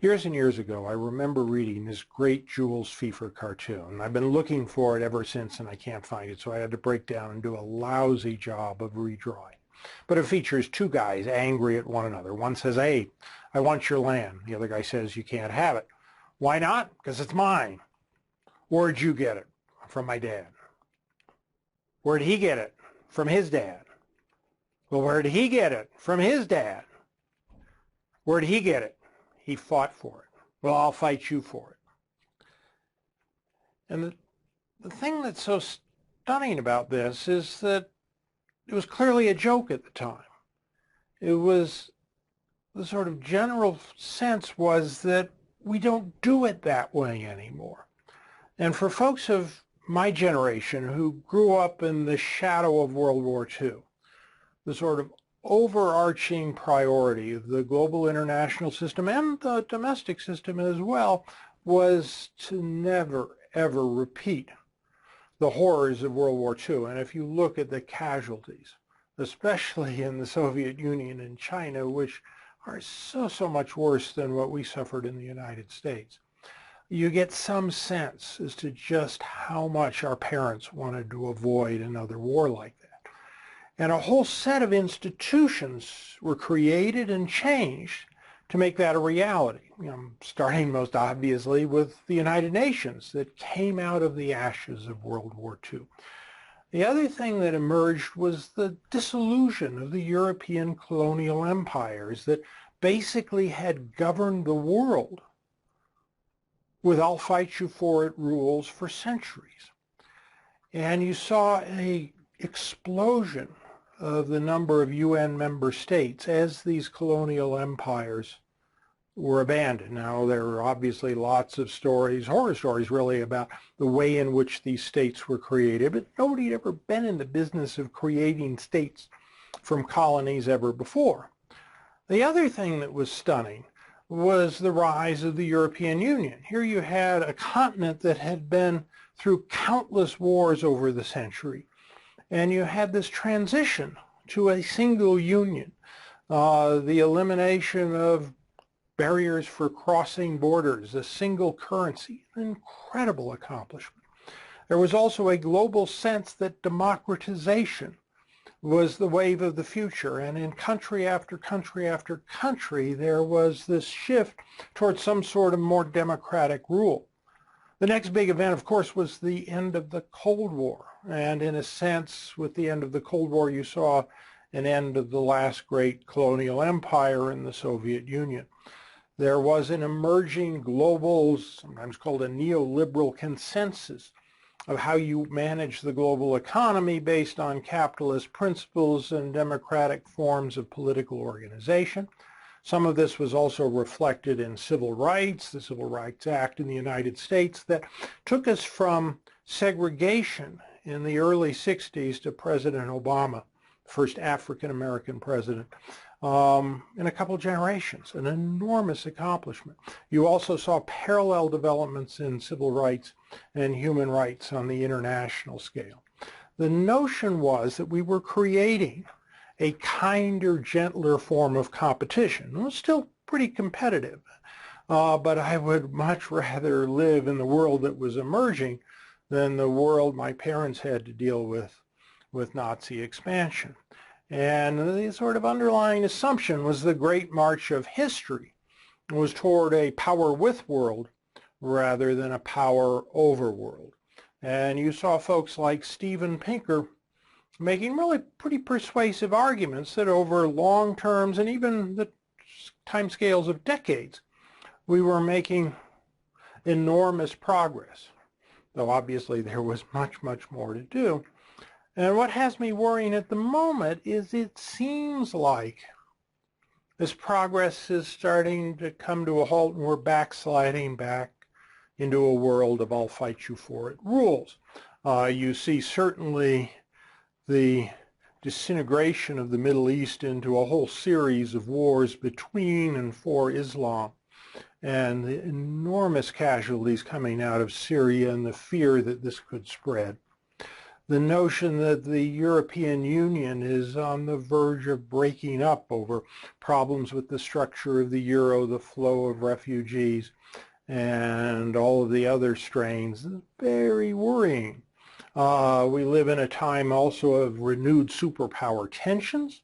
Years and years ago, I remember reading this great Jules Feiffer cartoon. I've been looking for it ever since, and I can't find it, so I had to break down and do a lousy job of redrawing. But it features two guys angry at one another. One says, "Hey, I want your land." The other guy says, "You can't have it." "Why not?" "Because it's mine." "Where'd you get it?" "From my dad." "Where'd he get it?" "From his dad." "Well, where'd he get it?" "From his dad." "Where'd he get it?" "He fought for it." "Well, I'll fight you for it." And the thing that's so stunning about this is that it was clearly a joke at the time. It was the sort of general sense was that we don't do it that way anymore. And for folks of my generation who grew up in the shadow of World War II, the sort of overarching priority of the global international system and the domestic system as well was to never, ever repeat the horrors of World War II. And if you look at the casualties, especially in the Soviet Union and China, which are so much worse than what we suffered in the United States, you get some sense as to just how much our parents wanted to avoid another war like that. And a whole set of institutions were created and changed to make that a reality, starting most obviously with the United Nations that came out of the ashes of World War II. The other thing that emerged was the dissolution of the European colonial empires that basically had governed the world with "I'll fight you for it" rules for centuries. And you saw an explosion of the number of UN member states as these colonial empires were abandoned. Now, there are obviously lots of stories, horror stories really, about the way in which these states were created, but nobody had ever been in the business of creating states from colonies ever before. The other thing that was stunning was the rise of the European Union. Here you had a continent that had been through countless wars over the century, and you had this transition to a single union, the elimination of barriers for crossing borders, a single currency, an incredible accomplishment. There was also a global sense that democratization was the wave of the future, and in country after country after country, there was this shift towards some sort of more democratic rule. The next big event, of course, was the end of the Cold War. And in a sense, with the end of the Cold War, you saw an end of the last great colonial empire in the Soviet Union. There was an emerging global, sometimes called a neoliberal consensus of how you manage the global economy based on capitalist principles and democratic forms of political organization. Some of this was also reflected in civil rights, the Civil Rights Act in the United States that took us from segregation in the early 60s to President Obama, first African-American president, in a couple generations, an enormous accomplishment. You also saw parallel developments in civil rights and human rights on the international scale. The notion was that we were creating a kinder, gentler form of competition. It was still pretty competitive, but I would much rather live in the world that was emerging than the world my parents had to deal with Nazi expansion. And the sort of underlying assumption was the great march of history was toward a power with world rather than a power over world. And you saw folks like Steven Pinker making really pretty persuasive arguments that over long terms and even the timescales of decades, we were making enormous progress, though obviously there was much more to do. And what has me worrying at the moment is it seems like this progress is starting to come to a halt and we're backsliding back into a world of "I'll fight you for it" rules. You see certainly the disintegration of the Middle East into a whole series of wars between and for Islam, and the enormous casualties coming out of Syria and the fear that this could spread. the notion that the European Union is on the verge of breaking up over problems with the structure of the euro, the flow of refugees, and all of the other strains is very worrying. We live in a time also of renewed superpower tensions.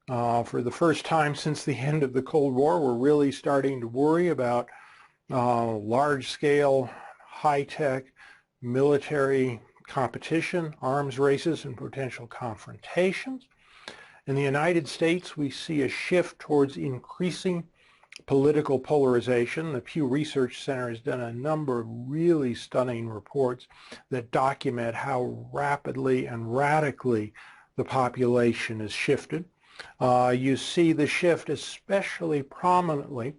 For the first time since the end of the Cold War, we're really starting to worry about large-scale, high-tech military competition, arms races, and potential confrontations. In the United States, we see a shift towards increasing political polarization. The Pew Research Center has done a number of really stunning reports that document how rapidly and radically the population has shifted. You see the shift especially prominently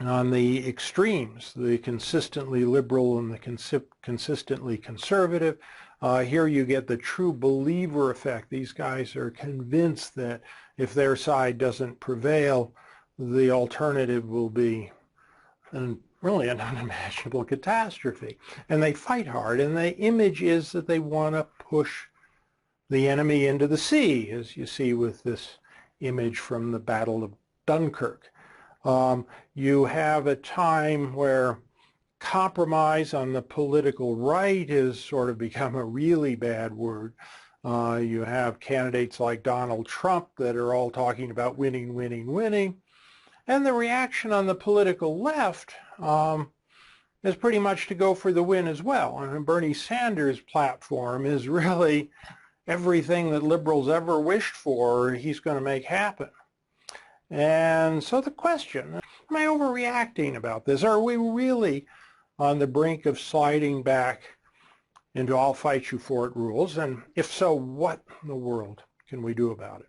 on the extremes, the consistently liberal and the consistently conservative. Here you get the true believer effect. These guys are convinced that if their side doesn't prevail, the alternative will be really an unimaginable catastrophe. And they fight hard, and the image is that they want to push the enemy into the sea, as you see with this image from the Battle of Dunkirk. You have a time where compromise on the political right has sort of become a really bad word. You have candidates like Donald Trump that are all talking about winning, winning, winning. And the reaction on the political left is pretty much to go for the win as well. And Bernie Sanders' platform is really everything that liberals ever wished for, he's going to make happen. And so the question, am I overreacting about this? Are we really on the brink of sliding back into I'll fight you for it rules? And if so, what in the world can we do about it?